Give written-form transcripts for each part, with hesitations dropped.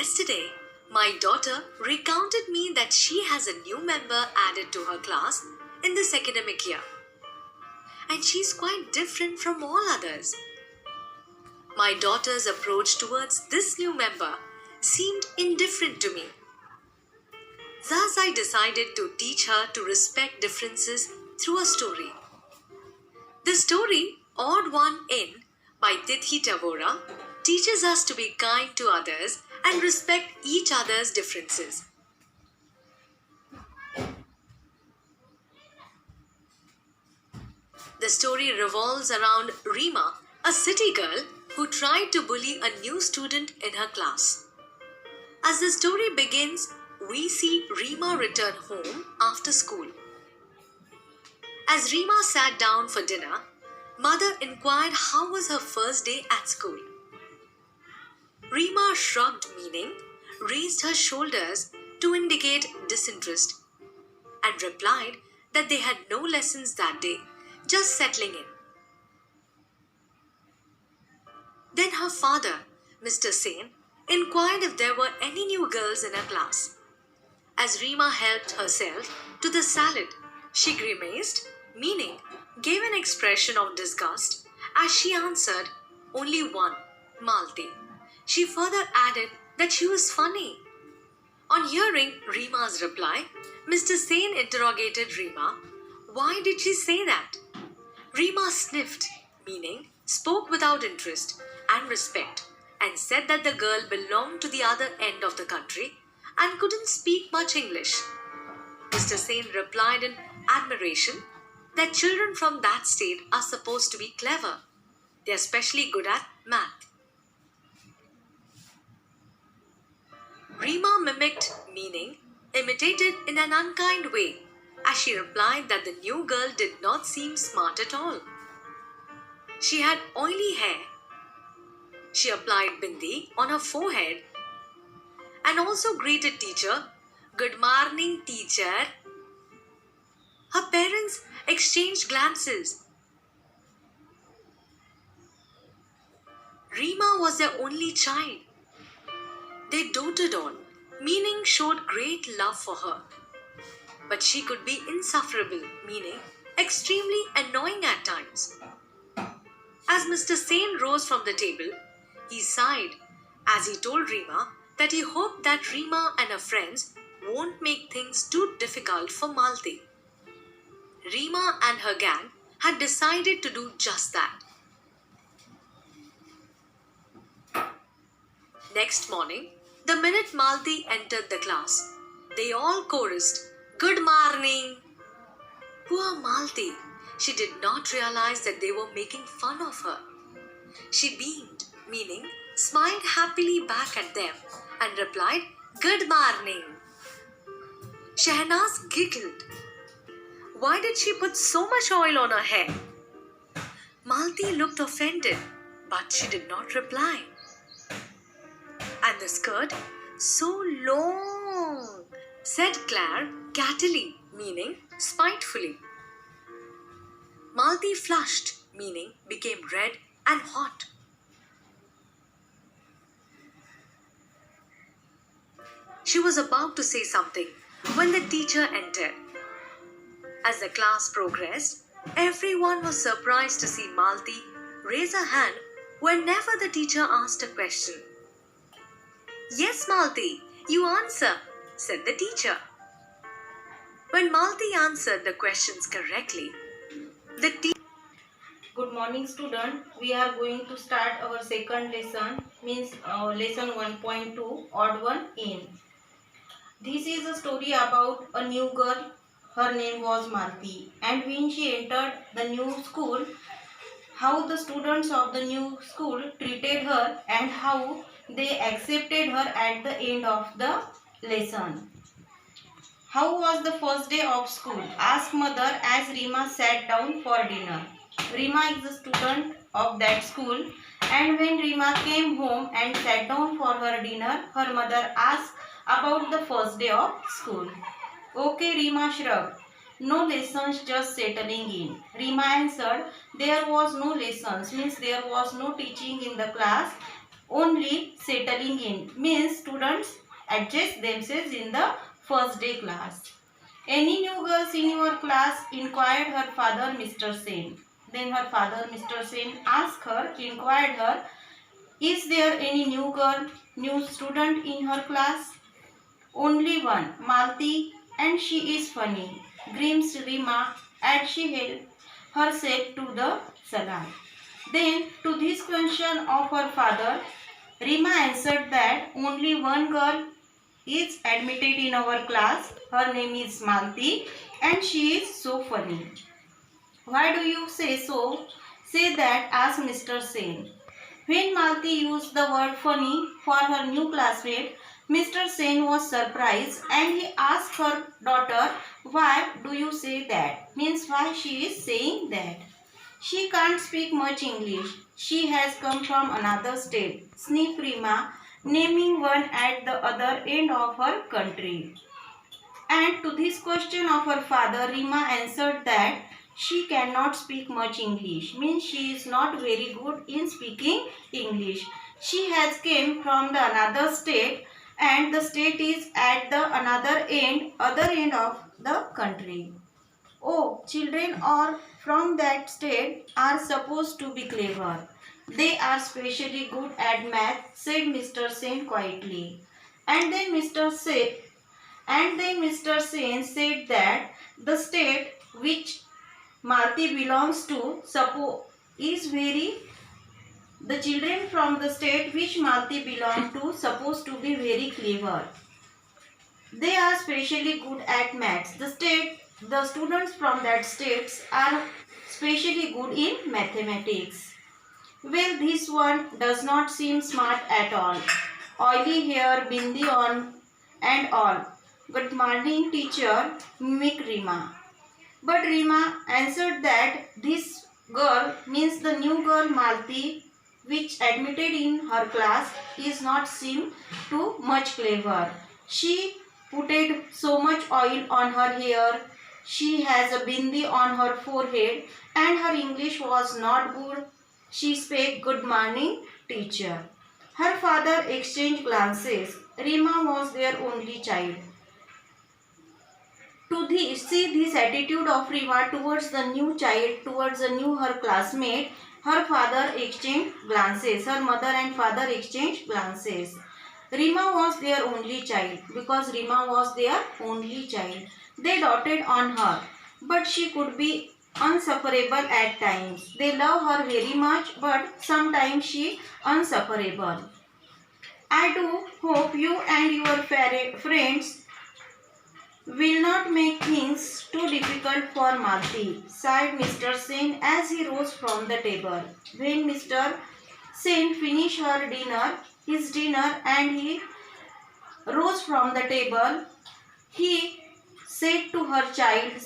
Yesterday, my daughter recounted me that she has a new member added to her class in this academic year. And she's quite different from all others. My daughter's approach towards this new member seemed indifferent to me. Thus, I decided to teach her to respect differences through a story. The story, Odd One In, by Tithi Tavora, teaches us to be kind to others and respect each other's differences. The story revolves around Rima, a city girl who tried to bully a new student in her class. As the story begins, we see Rima return home after school. As Rima sat down for dinner, mother inquired how was her first day at school. Rima shrugged, meaning raised her shoulders to indicate disinterest, and replied that they had no lessons that day, just settling in. Then her father, Mr. Sen, inquired if there were any new girls in her class. As Rima helped herself to the salad, she grimaced, meaning gave an expression of disgust as she answered, only one, Malti. She further added that she was funny. On hearing Rima's reply, Mr. Sen interrogated Rima, why did she say that? Rima sniffed, meaning spoke without interest and respect, and said that the girl belonged to the other end of the country and couldn't speak much English. Mr. Sen replied in admiration that children from that state are supposed to be clever. They are especially good at math. Rima mimicked, meaning imitated in an unkind way, as she replied that the new girl did not seem smart at all. She had oily hair. She applied bindi on her forehead and also greeted teacher, "Good morning, teacher." Her parents exchanged glances. Rima was their only child. They doted on, meaning showed great love for her. But she could be insufferable, meaning extremely annoying at times. As Mr. Sen rose from the table, he sighed as he told Rima that he hoped that Rima and her friends won't make things too difficult for Malti. Rima and her gang had decided to do just that. Next morning, the minute Malti entered the class, they all chorused, "Good morning." Poor Malti, she did not realize that they were making fun of her. She beamed, meaning smiled happily back at them and replied, "Good morning." Shehnaz giggled. Why did she put so much oil on her hair? Malti looked offended, but she did not reply. And the skirt, so long, said Claire cattily, meaning spitefully. Malti flushed, meaning became red and hot. She was about to say something when the teacher entered. As the class progressed, everyone was surprised to see Malti raise her hand whenever the teacher asked a question. "Yes, Malti, you answer," said the teacher. When Malti answered the questions correctly, the teacher... Good morning, student. We are going to start our second lesson, means lesson 1.2, Odd One In. This is a story about a new girl. Her name was Malti, and when she entered the new school, how the students of the new school treated her and how they accepted her at the end of the lesson. How was the first day of school? Asked mother as Rima sat down for dinner. Rima is a student of that school, and when Rima came home and sat down for her dinner, her mother asked about the first day of school. Okay, Rima shrugged. No lessons, just settling in. Rima answered, there was no lessons, means there was no teaching in the class. only settling in, means students adjust themselves in the first day class. Any new girls in your class? Inquired her father, Mr. Sen. Then her father, Mr. Sen, asked her, inquired her, is there any new girl, new student in her class? Only one, Malti, and she is funny, grimaced Rima as she helped herself to the salad. Then, to this question of her father, Rima answered that only one girl is admitted in our class. Her name is Malti, and she is so funny. Why do you say so? Say that, asked Mr. Sen. When Malti used the word funny for her new classmate, Mr. Sen was surprised and he asked her daughter, why do you say that? Means why she is saying that. She can't speak much English. She has come from another state, sniffed Rima, naming one at the other end of her country. And to this question of her father, Rima answered that she cannot speak much English, means she is not very good in speaking English. She has came from the another state and the state is at the other end of the country. Oh, children are from that state are supposed to be clever. They are specially good at math, said Mr. Sen quietly. And then Mr. Sen said that the state which Malti belongs to is very the children from the state which Malti belong to supposed to be very clever. They are specially good at maths. The students from that states are specially good in mathematics. Well, this one does not seem smart at all. Oily hair, bindi on and all. Good morning, teacher, mimicked Rima. But Rima answered that this girl, means the new girl Malti, which admitted in her class, is not seem too much clever. She putted so much oil on her hair, she has a bindi on her forehead, and her English was not good. She spake, good morning, teacher. Her father exchanged glances. Rima was their only child. To see this attitude of Rima towards the new child, towards the new her classmate, her father exchanged glances. Her mother and father exchanged glances. Rima was their only child. Because Rima was their only child, they doted on her, but she could be unsufferable at times. They love her very much, but sometimes she unsufferable. I do hope you and your friends will not make things too difficult for Malti, sighed Mr. Sen as he rose from the table. When Mr. Sen finished his dinner and he rose from the table, he said to her child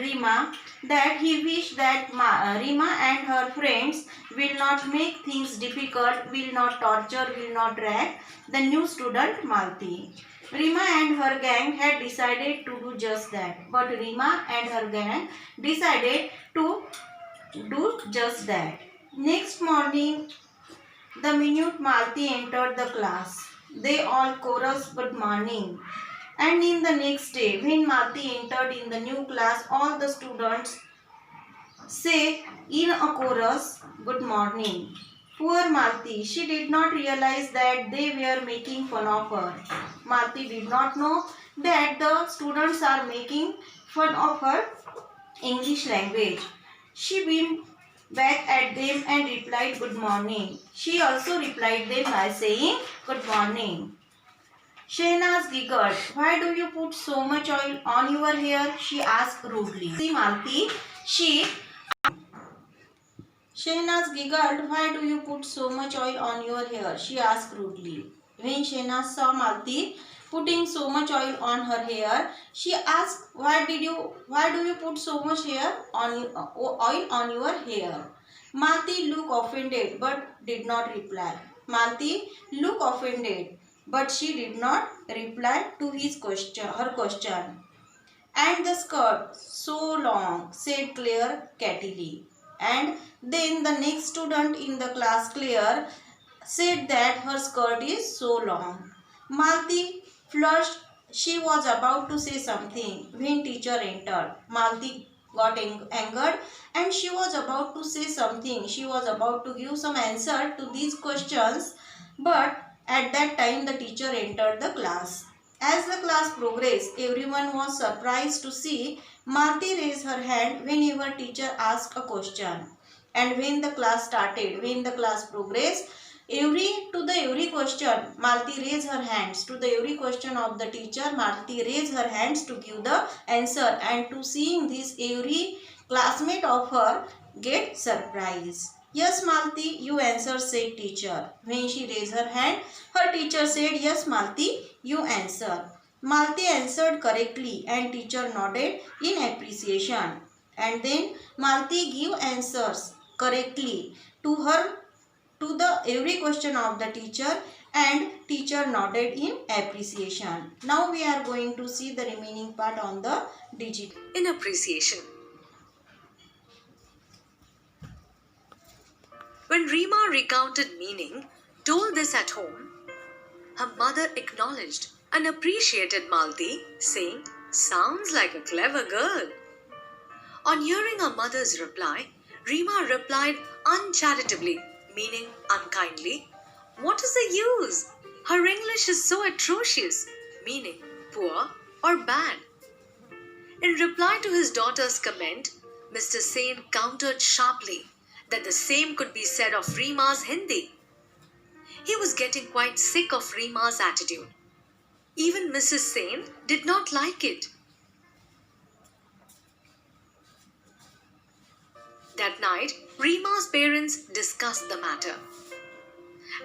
Rima that he wished that Rima and her friends will not make things difficult, will not torture, will not drag the new student Malti. Rima and her gang had decided to do just that. But Rima and her gang decided to do just that. Next morning, the minute Malti entered the class, they all chorused good morning. And in the next day, when Malti entered in the new class, all the students say in a chorus, good morning. Poor Malti, she did not realize that they were making fun of her. Malti did not know that the students are making fun of her English language. She beamed back at them and replied good morning. She also replied them by saying good morning. Shehnaz giggled. Why do you put so much oil on your hair? She asked rudely. See Malti, Shehnaz giggled. Why do you put so much oil on your hair? She asked rudely. When Shehnaz saw Malti putting so much oil on her hair, she asked, why do you put so much oil on your hair? Malti looked offended but did not reply. Malti looked offended, but she did not reply to her question. And the skirt, so long, said Claire cattily. And then the next student in the class, Claire, said that her skirt is so long. Malti flushed. She was about to say something when teacher entered. Malti got angered and she was about to say something. She was about to give some answer to these questions, but at that time the teacher entered the class. As the class progressed, everyone was surprised to see Malti raise her hand whenever teacher asked a question. And when the class started, when the class progressed, every question, Malti raised her hands. To the every question of the teacher, Malti raised her hands to give the answer. And to seeing this, every classmate of her get surprised. Yes, Malti, you answer, said teacher. When she raised her hand, her teacher said, yes, Malti, you answer. Malti answered correctly and teacher nodded in appreciation. And then Malti gave answers correctly to her, to the every question of the teacher, and teacher nodded in appreciation. Now we are going to see the remaining part on the digital. In appreciation. When Rima recounted meaning, told this at home, her mother acknowledged and appreciated Malti, saying, sounds like a clever girl. On hearing her mother's reply, Rima replied uncharitably, meaning unkindly, what is the use? Her English is so atrocious, meaning poor or bad. In reply to his daughter's comment, Mr. Sen countered sharply that the same could be said of Rima's Hindi. He was getting quite sick of Rima's attitude. Even Mrs. Sen did not like it. That night, Rima's parents discussed the matter.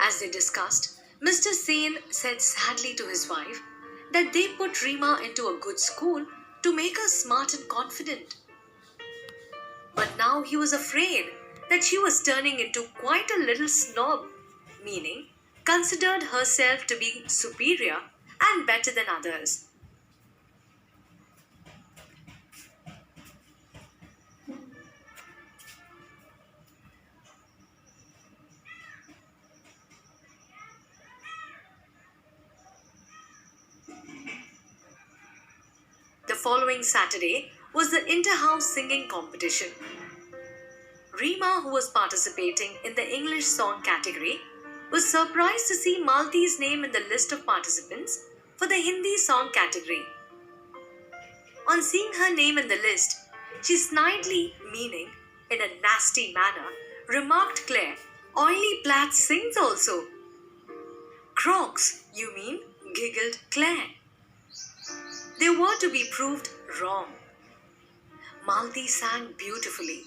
As they discussed, Mr. Sen said sadly to his wife that they put Rima into a good school to make her smart and confident. But now he was afraid that she was turning into quite a little snob, meaning considered herself to be superior and better than others. The following Saturday was the inter-house singing competition. Rima, who was participating in the English song category, was surprised to see Malti's name in the list of participants for the Hindi song category. On seeing her name in the list, she snidely, meaning in a nasty manner, remarked Claire, oily Platt sings also. Crocs, you mean, giggled Claire. They were to be proved wrong. Malti sang beautifully.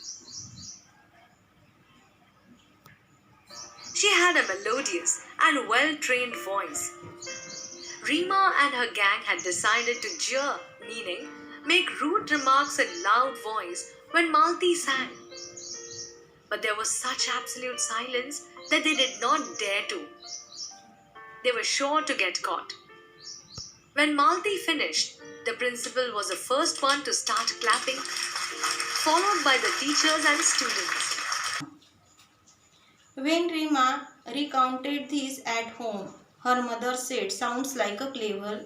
She had a melodious and well-trained voice. Rima and her gang had decided to jeer, meaning make rude remarks in loud voice when Malti sang. But there was such absolute silence that they did not dare to. They were sure to get caught. When Malti finished, the principal was the first one to start clapping, followed by the teachers and students. When Rima recounted this at home, her mother said, sounds like a clever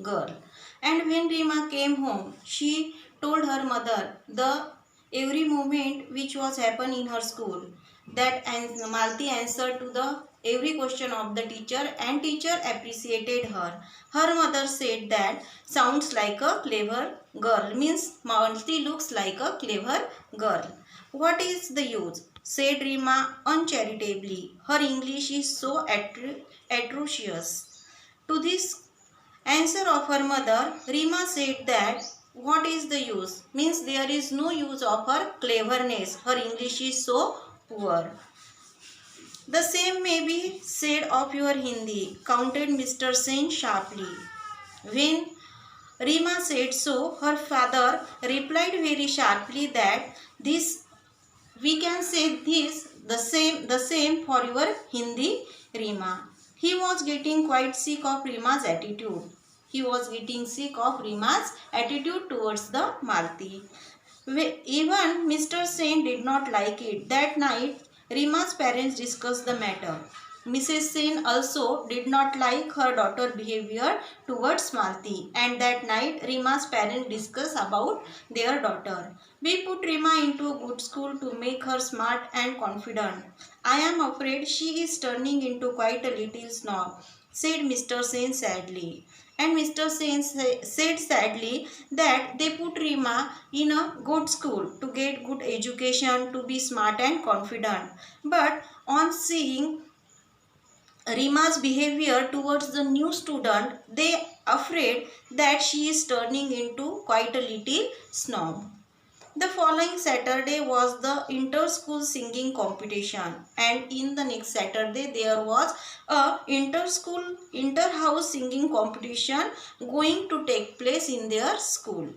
girl. And when Rima came home, she told her mother the every moment which was happened in her school. That Malti answered to the every question of the teacher and teacher appreciated her. Her mother said that sounds like a clever girl, means Malti looks like a clever girl. What is the use? Said Rima uncharitably. Her English is so atrocious. To this answer of her mother, Rima said that what is the use? Means there is no use of her cleverness. Her English is so poor. The same may be said of your Hindi, counted Mr. Sen sharply. When Rima said so, her father replied very sharply that this we can say this the same for your Hindi, Rima. He was getting quite sick of Rima's attitude. He was getting sick of Rima's attitude towards the Malti. Even Mr. Sen did not like it. That night, Rima's parents discussed the matter. Mrs. Sen also did not like her daughter's behavior towards Malti, and that night Rima's parents discussed about their daughter. We put Rima into a good school to make her smart and confident. I am afraid she is turning into quite a little snob, said Mr. Sen sadly. And Mr. Sen said sadly that they put Rima in a good school to get good education, to be smart and confident. But on seeing Rima's behavior towards the new student, they afraid that she is turning into quite a little snob. The following Saturday was the inter-school singing competition, and in the next Saturday there was a inter-house singing competition going to take place in their school.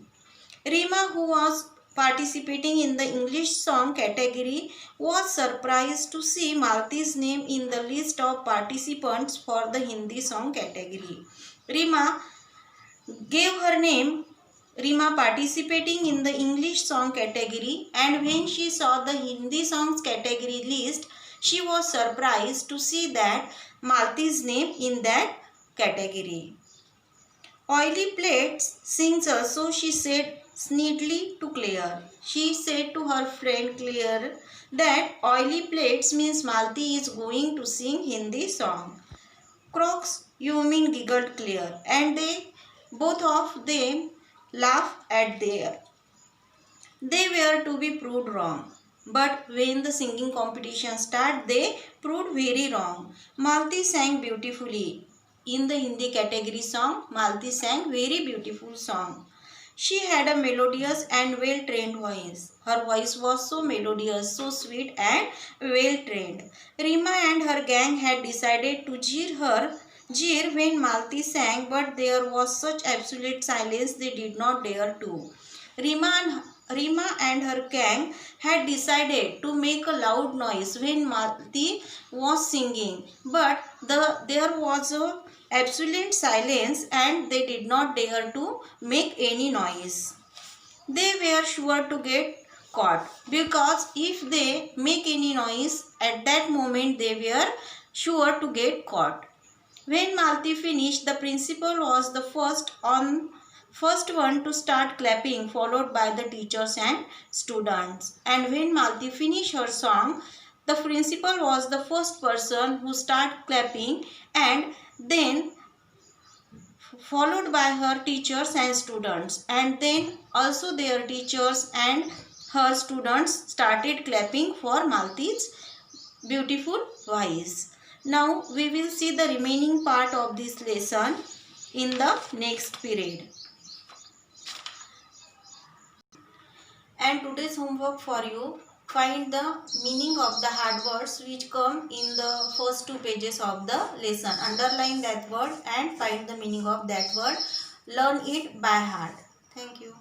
Rima, who was participating in the English song category, was surprised to see Malti's name in the list of participants for the Hindi song category. Rima gave her name Rima participating in the English song category, and when she saw the Hindi songs category list, she was surprised to see that Malti's name in that category. Oily plates sings also, she said neatly to Claire. She said to her friend Claire that oily plates means Malti is going to sing Hindi song. Crocs, you mean, giggled Claire, and they both of them laughed at their. They were to be proved wrong. But when the singing competition started, they proved very wrong. Malti sang beautifully. In the Hindi category song, Malti sang very beautiful song. She had a melodious and well-trained voice. Her voice was so melodious, so sweet and well-trained. Rima and her gang had decided to jeer when Malti sang, but there was such absolute silence they did not dare to. Rima and her gang had decided to make a loud noise when Malti was singing, but there was a absolute silence and they did not dare to make any noise. They were sure to get caught, because if they make any noise at that moment, they were sure to get caught. When Malti finished, the principal was the first one to start clapping, followed by the teachers and students. And when Malti finished her song, the principal was the first person who started clapping, and then followed by her teachers and students. And then also their teachers and her students started clapping for Malti's beautiful voice. Now we will see the remaining part of this lesson in the next period. And today's homework for you: find the meaning of the hard words which come in the first 2 pages of the lesson. Underline that word and find the meaning of that word. Learn it by heart. Thank you.